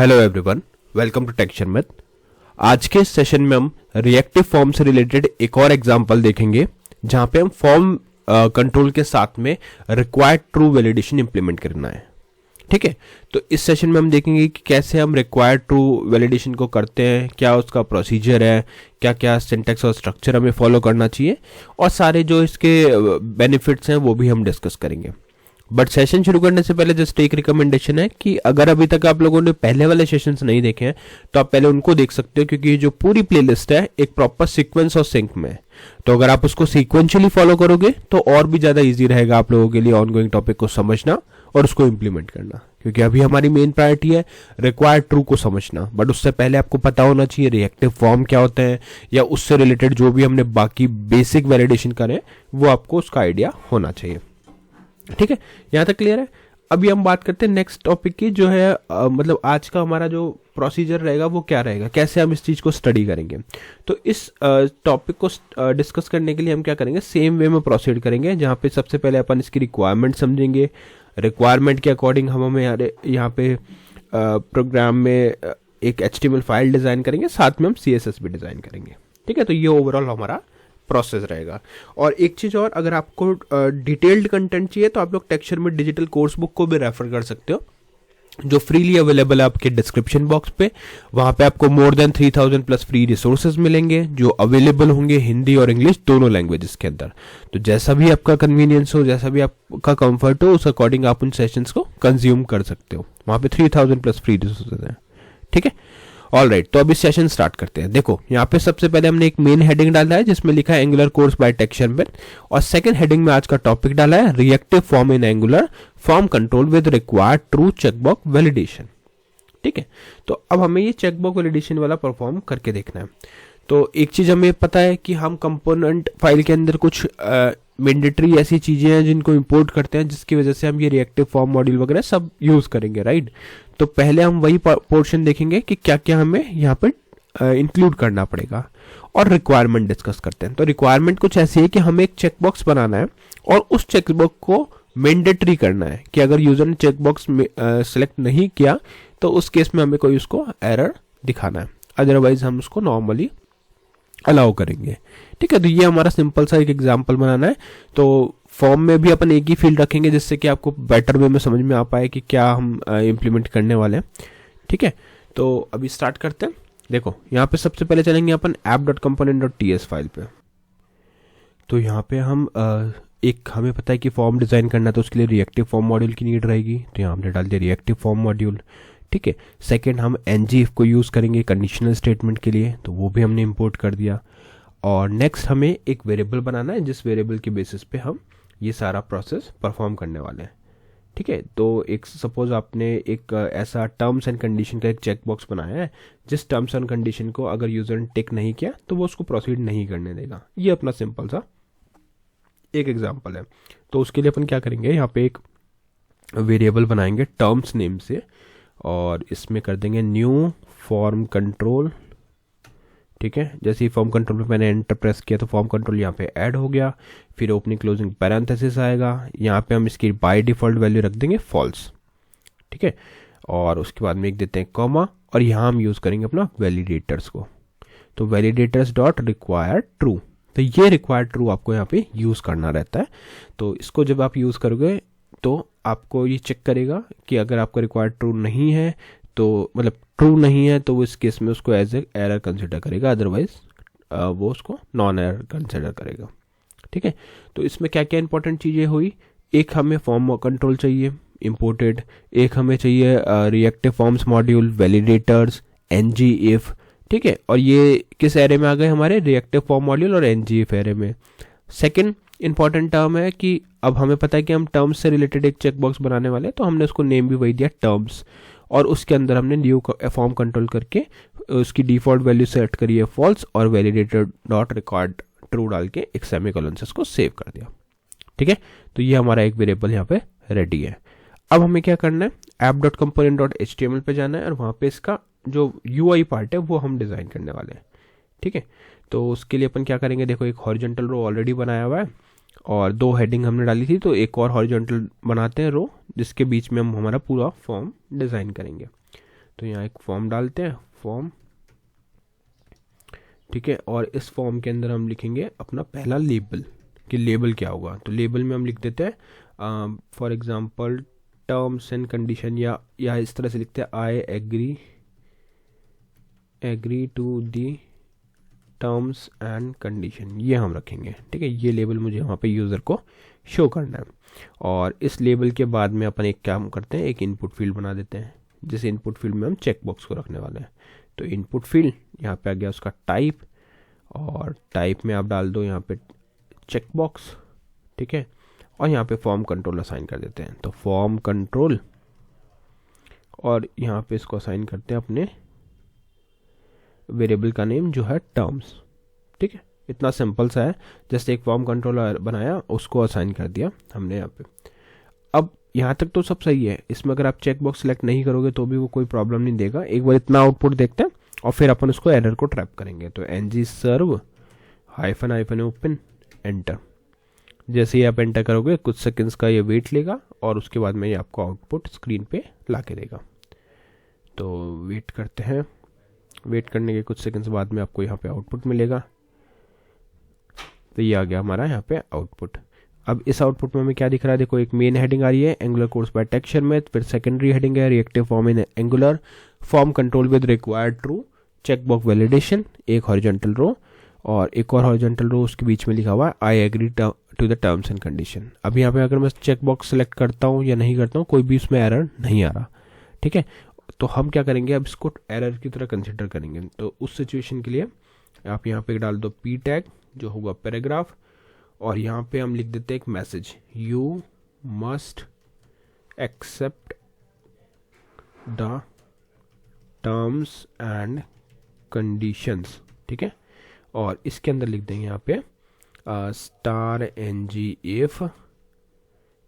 Hello everyone, welcome to Texture Math. आज के session में हम रिएक्टिव फॉर्म से रिलेटेड एक और एग्जांपल देखेंगे जहां पे हम फॉर्म कंट्रोल के साथ में रिक्वायर्ड ट्रू वैलिडेशन इंप्लीमेंट करना है। ठीक है, तो इस सेशन में हम देखेंगे कि कैसे हम रिक्वायर्ड ट्रू वैलिडेशन को करते हैं, क्या उसका प्रोसीजर है, क्या क्या सिंटैक्स और स्ट्रक्चर हमें फॉलो करना चाहिए, और सारे जो इसके बेनिफिट्स हैं वो भी हम डिस्कस करेंगे। बट सेशन शुरू करने से पहले जस्ट एक रिकमेंडेशन है कि अगर अभी तक आप लोगों ने पहले वाले सेशंस नहीं देखे हैं तो आप पहले उनको देख सकते हो, क्योंकि जो पूरी प्लेलिस्ट है एक प्रॉपर सीक्वेंस और सिंक में है। तो अगर आप उसको सीक्वेंशियली फॉलो करोगे तो और भी ज्यादा इजी रहेगा आप लोगों के लिए ऑनगोइंग टॉपिक को समझना और उसको इंप्लीमेंट करना, क्योंकि अभी हमारी मेन प्रायोरिटी है रिक्वायर्ड ट्रू को समझना। बट उससे पहले आपको पता होना चाहिए रिएक्टिव फॉर्म क्या होते हैं, या उससे रिलेटेड जो भी हमने बाकी बेसिक वैलिडेशन करे वो आपको उसका आइडिया होना चाहिए। ठीक है, यहां तक क्लियर है। अभी हम बात करते हैं नेक्स्ट टॉपिक की, जो है मतलब आज का हमारा जो प्रोसीजर रहेगा वो क्या रहेगा, कैसे हम इस चीज को स्टडी करेंगे। तो इस टॉपिक को डिस्कस करने के लिए हम क्या करेंगे, सेम वे में प्रोसीड करेंगे, जहां पे सबसे पहले अपन इसकी रिक्वायरमेंट समझेंगे। रिक्वायरमेंट के अकॉर्डिंग हम हमें यहाँ पे प्रोग्राम में एक HTML फाइल डिजाइन करेंगे, साथ में हम CSS भी डिजाइन करेंगे। ठीक है, तो ये ओवरऑल हमारा प्रोसेस रहेगा। और एक चीज और, अगर आपको डिटेल्ड कंटेंट चाहिए तो आप लोग टेक्सचर में डिजिटल कोर्स बुक को भी रेफर कर सकते हो, जो फ्रीली अवेलेबल है आपके डिस्क्रिप्शन बॉक्स पे। वहां पे आपको more than 3000 plus free resources मिलेंगे, जो अवेलेबल होंगे हिंदी और इंग्लिश दोनों लैंग्वेजेस के अंदर। तो जैसा भी आपका कन्वीनियंस हो, जैसा भी आपका कंफर्ट हो, उस अकॉर्डिंग आप उन सेशंस को कंज्यूम कर सकते हो। वहां पे 3000 प्लस फ्री रिसोर्सेज हैं। ठीक है, ऑलराइट, तो अभी सेशन स्टार्ट करते हैं। देखो यहाँ पे सबसे पहले हमने एक मेन हेडिंग डाला है जिसमें लिखा है Angular course by Texture Math, और सेकंड हेडिंग में आज का टॉपिक डाला है reactive form in Angular form control with required true checkbox validation. ठीक है, तो अब हमें ये चेकबॉक्स वैलिडेशन वाला परफॉर्म करके देखना है। तो एक चीज हमें पता है कि हम कंपोनेंट फाइल के अंदर कुछ मैंडेटरी ऐसी चीजें हैं जिनको इंपोर्ट करते हैं, जिसकी वजह से हम ये रिएक्टिव फॉर्म मॉड्यूल वगैरह सब यूज करेंगे, राइट। तो पहले हम वही पोर्शन देखेंगे कि क्या क्या हमें यहाँ पर इंक्लूड करना पड़ेगा, और रिक्वायरमेंट डिस्कस करते हैं। तो रिक्वायरमेंट कुछ ऐसी है कि हमें एक चेकबॉक्स बनाना है और उस चेकबॉक्स को मैंडेटरी करना है कि अगर यूजर ने चेकबॉक्स सेलेक्ट नहीं किया तो उस केस में हमें कोई उसको एरर दिखाना है, अदरवाइज हम उसको नॉर्मली अलाउ करेंगे। ठीक है, तो ये हमारा सिंपल सा एक एग्जांपल बनाना है। तो फॉर्म में भी अपन एक ही फील्ड रखेंगे जिससे कि आपको बेटर वे में समझ में आ पाए कि क्या हम इम्प्लीमेंट करने वाले हैं। ठीक है, तो अभी स्टार्ट करते हैं। देखो यहाँ पे सबसे पहले चलेंगे अपन app.component.ts फाइल पे। तो यहाँ पे हम हमें पता है कि फॉर्म डिजाइन करना है, तो उसके लिए रिएक्टिव फॉर्म मॉड्यूल की नीड रहेगी, तो यहाँ हमने डाल दिया रिएक्टिव फॉर्म मॉड्यूल। ठीक है, सेकेंड हम ngIf को यूज़ करेंगे कंडीशनल स्टेटमेंट के लिए, तो वो भी हमने इंपोर्ट कर दिया। और नेक्स्ट हमें एक वेरिएबल बनाना है जिस वेरिएबल के बेसिस पे हम ये सारा प्रोसेस परफॉर्म करने वाले हैं। ठीक है, तो एक सपोज आपने एक ऐसा टर्म्स एंड कंडीशन का एक चेक बॉक्स बनाया है, जिस टर्म्स एंड कंडीशन को अगर यूजर ने टिक नहीं किया तो वो उसको प्रोसीड नहीं करने देगा। ये अपना सिंपल सा एक एग्जांपल है। तो उसके लिए अपन क्या करेंगे, यहाँ पे एक वेरिएबल बनाएंगे टर्म्स नेम से, और इसमें कर देंगे न्यू फॉर्म कंट्रोल। ठीक है, जैसे ही फॉर्म कंट्रोल पे मैंने एंटर प्रेस किया तो फॉर्म कंट्रोल यहाँ पे ऐड हो गया। फिर ओपनिंग क्लोजिंग पैरेंथेसिस आएगा, यहाँ पे हम इसकी बाय डिफॉल्ट वैल्यू रख देंगे फॉल्स। ठीक है, और उसके बाद में एक देते हैं कॉमा, और यहाँ हम यूज करेंगे अपना वैलिडेटर्स को। तो वैलिडेटर्स डॉट रिक्वायर्ड ट्रू, तो ये रिक्वायर्ड ट्रू आपको यहाँ पे यूज करना रहता है। तो इसको जब आप यूज करोगे तो आपको ये चेक करेगा कि अगर आपका रिक्वायर्ड ट्रू नहीं है, तो मतलब ट्रू नहीं है, तो वो इस केस में उसको एज ए एरर कंसिडर करेगा, अदरवाइज वो उसको नॉन एरर कंसिडर करेगा। ठीक है, तो इसमें क्या क्या इंपॉर्टेंट चीज़ें हुई, एक हमें फॉर्म कंट्रोल चाहिए इंपोर्टेड, एक हमें चाहिए reactive forms module, validators, ngIf। ठीक है, और ये किस एरे में आ गए हमारे, रिएक्टिव फॉर्म मॉड्यूल और ngIf एरे में। सेकेंड इंपॉर्टेंट टर्म है कि अब हमें पता है कि हम टर्म्स से रिलेटेड एक चेकबॉक्स बनाने वाले हैं, तो हमने उसको नेम भी वही दिया टर्म्स, और उसके अंदर हमने न्यू फॉर्म कंट्रोल करके उसकी डिफॉल्ट वैल्यू सेट करी है फॉल्स, और वैलिडेटर डॉट रिकॉर्ड ट्रू डाल के एक सेमीकोलन से उसको सेव कर दिया। ठीक है, तो ये हमारा एक वेरिएबल यहाँ पे रेडी है। अब हमें क्या करना है, app.component.html पे जाना है, और वहाँ पे इसका जो UI पार्ट है वो हम डिज़ाइन करने वाले हैं। ठीक है, तो उसके लिए अपन क्या करेंगे, देखो एक हॉरिजॉन्टल रो ऑलरेडी बनाया हुआ है, और दो हेडिंग हमने डाली थी, तो एक और हॉरिजॉन्टल बनाते हैं रो जिसके बीच में हम हमारा पूरा फॉर्म डिज़ाइन करेंगे। तो यहाँ एक फॉर्म डालते हैं, फॉर्म, ठीक है, और इस फॉर्म के अंदर हम लिखेंगे अपना पहला लेबल, कि लेबल क्या होगा। तो लेबल में हम लिख देते हैं for example terms and condition, या इस तरह से लिखते हैं I agree to the terms and condition, ये हम रखेंगे, ठीक है। ये लेबल मुझे वहाँ पे यूज़र को शो करना है। और इस लेबल के बाद में अपन एक काम करते हैं, एक इनपुट फील्ड बना देते हैं, जिस इनपुट फील्ड में हम चेक बॉक्स को रखने वाले हैं। तो इनपुट फील्ड यहाँ पे आ गया उसका टाइप, और टाइप में आप डाल दो यहाँ पे चेक बॉक्स, ठीक है, और यहाँ पे फॉर्म कंट्रोल असाइन कर देते हैं। तो फॉर्म कंट्रोल, और यहाँ पे इसको असाइन करते हैं अपने वेरिएबल का नेम जो है टर्म्स, ठीक है। इतना सिंपल सा है, जैसे एक फॉर्म कंट्रोल बनाया, उसको असाइन कर दिया हमने यहाँ पे। अब यहाँ तक तो सब सही है। इसमें अगर आप चेक बॉक्स सेलेक्ट नहीं करोगे तो भी वो कोई प्रॉब्लम नहीं देगा। एक बार इतना आउटपुट देखते हैं और फिर अपन उसको एरर को ट्रैप करेंगे। तो ng सर्व --- ओपन एंटर, जैसे ही आप एंटर करोगे कुछ सेकंड्स का ये वेट लेगा और उसके बाद में ये आपको आउटपुट स्क्रीन पे ला के देगा। तो वेट करते हैं, वेट करने के कुछ सेकंड्स बाद में आपको यहाँ पे आउटपुट मिलेगा। तो ये आ गया हमारा यहाँ पे आउटपुट। अब इस आउटपुट में हमें क्या दिख रहा है, देखो एक मेन हेडिंग आ रही है एंगुलर कोर्स बाय टेक्सचर, फिर सेकेंडरी हेडिंग है reactive form in Angular, form control with required true, check box validation, एक हॉरिजॉन्टल रो और एक और हॉरिजॉन्टल रो, उसके बीच में लिखा हुआ है I agree to the terms and condition. अब यहाँ पे अगर मैं चेक बॉक्स सेलेक्ट करता हूँ या नहीं करता हूँ, कोई भी उसमें एरर नहीं आ रहा, ठीक है। तो हम क्या करेंगे, अब इसको एरर की तरह कंसिडर करेंगे। तो उस सिचुएशन के लिए आप यहाँ पे डाल दो पी टैग जो होगा पैराग्राफ, और यहाँ पे हम लिख देते हैं एक message, you must accept the terms and conditions, ठीक है। और इसके अंदर लिख देंगे यहाँ पे स्टार ngif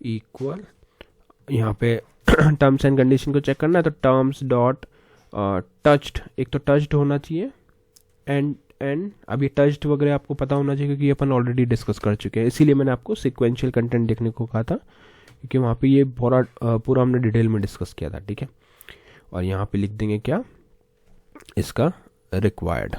इक्वल, यहाँ पे टर्म्स एंड कंडीशन को चेक करना है तो टर्म्स डॉट टच्ड, एक तो टच्ड होना चाहिए, एंड अब ये टच्ड वगैरह आपको पता होना चाहिए क्योंकि ये अपन ऑलरेडी डिस्कस कर चुके हैं। इसीलिए मैंने आपको सिक्वेंशियल कंटेंट देखने को कहा था, क्योंकि वहाँ पे ये पूरा हमने डिटेल में डिस्कस किया था, ठीक है। और यहाँ पे लिख देंगे क्या, इसका रिक्वायर्ड,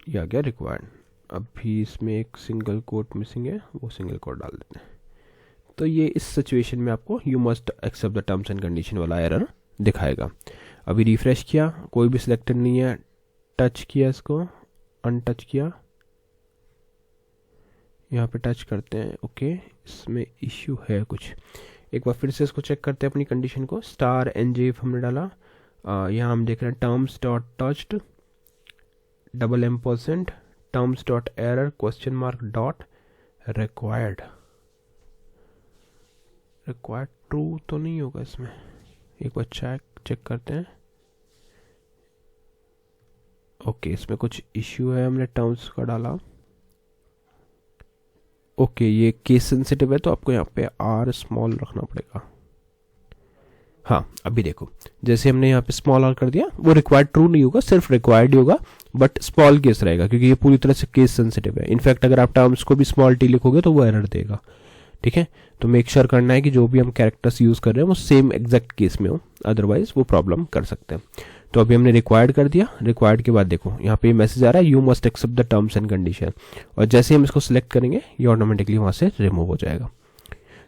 ये आ गया रिक्वायर्ड। अभी इसमें एक सिंगल कोट मिसिंग है, वो सिंगल कोट डाल देते हैं। तो ये इस सिचुएशन में आपको you must accept the terms and condition वाला एरर दिखाएगा। अभी रिफ्रेश किया, कोई भी सिलेक्टेड नहीं है, टच किया, इसको अनटच किया, यहाँ पे टच करते हैं, ओके, इसमें इश्यू है कुछ। एक बार फिर से इसको चेक करते हैं अपनी कंडीशन को, स्टार ngif हमने डाला, यहाँ हम देख रहे हैं terms dot touched $% terms dot error $? Required, required true तो नहीं होगा इसमें, एक बार चेक करते हैं। ओके, इसमें कुछ इश्यू है, हमने टर्म्स का डाला, ओके, ये केस सेंसिटिव है तो आपको यहाँ पे r स्मॉल रखना पड़ेगा। हाँ, अभी देखो, जैसे हमने यहाँ पे स्मॉल r कर दिया, वो रिक्वायर्ड ट्रू नहीं होगा, सिर्फ रिक्वायर्ड ही होगा, बट स्मॉल केस रहेगा क्योंकि ये पूरी तरह से केस सेंसिटिव है। इनफैक्ट अगर आप टर्म्स को भी स्मॉल t लिखोगे तो वो एरर देगा, ठीक है। तो मेक श्योर करना है कि जो भी हम कैरेक्टर्स यूज कर रहे हैं वो सेम एग्जैक्ट केस में हो, अदरवाइज वो प्रॉब्लम कर सकते हैं। तो अभी हमने रिक्वायर्ड कर दिया, रिक्वायर्ड के बाद देखो यहाँ पे मैसेज आ रहा है, you must accept the terms and condition, और जैसे ही हम इसको सिलेक्ट करेंगे ये ऑटोमेटिकली वहाँ से रिमूव हो जाएगा।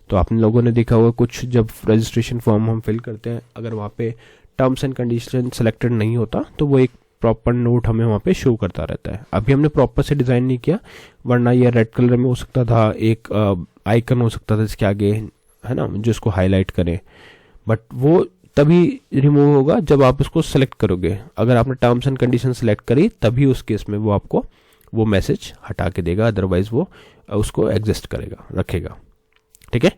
तो आप लोगों ने देखा होगा कुछ जब रजिस्ट्रेशन फॉर्म हम फिल करते हैं, अगर वहाँ पे टर्म्स एंड कंडीशन सेलेक्टेड नहीं होता तो वो एक प्रॉपर नोट हमें वहाँ पे शो करता रहता है। अभी हमने प्रॉपर से डिज़ाइन नहीं किया, वरना ये रेड कलर में हो सकता था, एक आइकन हो सकता था इसके आगे, है ना, जो इसको हाईलाइट करे, बट वो तभी रिमूव होगा जब आप उसको सेलेक्ट करोगे। अगर आपने टर्म्स एंड कंडीशन सेलेक्ट करी तभी उस केस में वो आपको वो मैसेज हटा के देगा, अदरवाइज वो उसको एग्जिस्ट करेगा, रखेगा, ठीक है।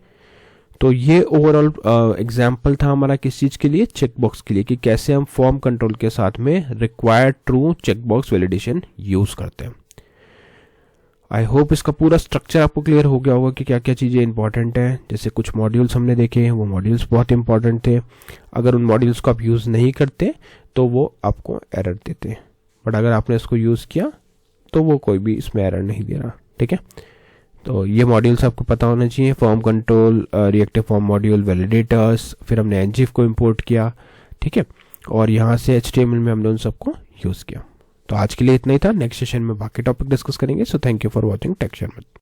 तो ये ओवरऑल एग्जाम्पल था हमारा किस चीज़ के लिए, चेक बॉक्स के लिए, कि कैसे हम फॉर्म कंट्रोल के साथ में required true check box validation use करते हैं। आई होप इसका पूरा स्ट्रक्चर आपको क्लियर हो गया होगा कि क्या क्या चीज़ें इंपॉर्टेंट हैं। जैसे कुछ मॉड्यूल्स हमने देखे हैं, वो मॉड्यूल्स बहुत इंपॉर्टेंट थे, अगर उन मॉड्यूल्स को आप यूज़ नहीं करते तो वो आपको एरर देते, बट अगर आपने इसको यूज़ किया तो वो कोई भी इसमें एरर नहीं दे रहा, ठीक है। तो ये मॉड्यूल्स आपको पता होना चाहिए, form control, reactive form module, validators, फिर हमने ngif को इंपोर्ट किया, ठीक है, और यहाँ से HTML में हमने उन सबको यूज़ किया। तो आज के लिए इतना ही था, नेक्स्ट सेशन में बाकी टॉपिक डिस्कस करेंगे। So thank you for watching tech शर्मत।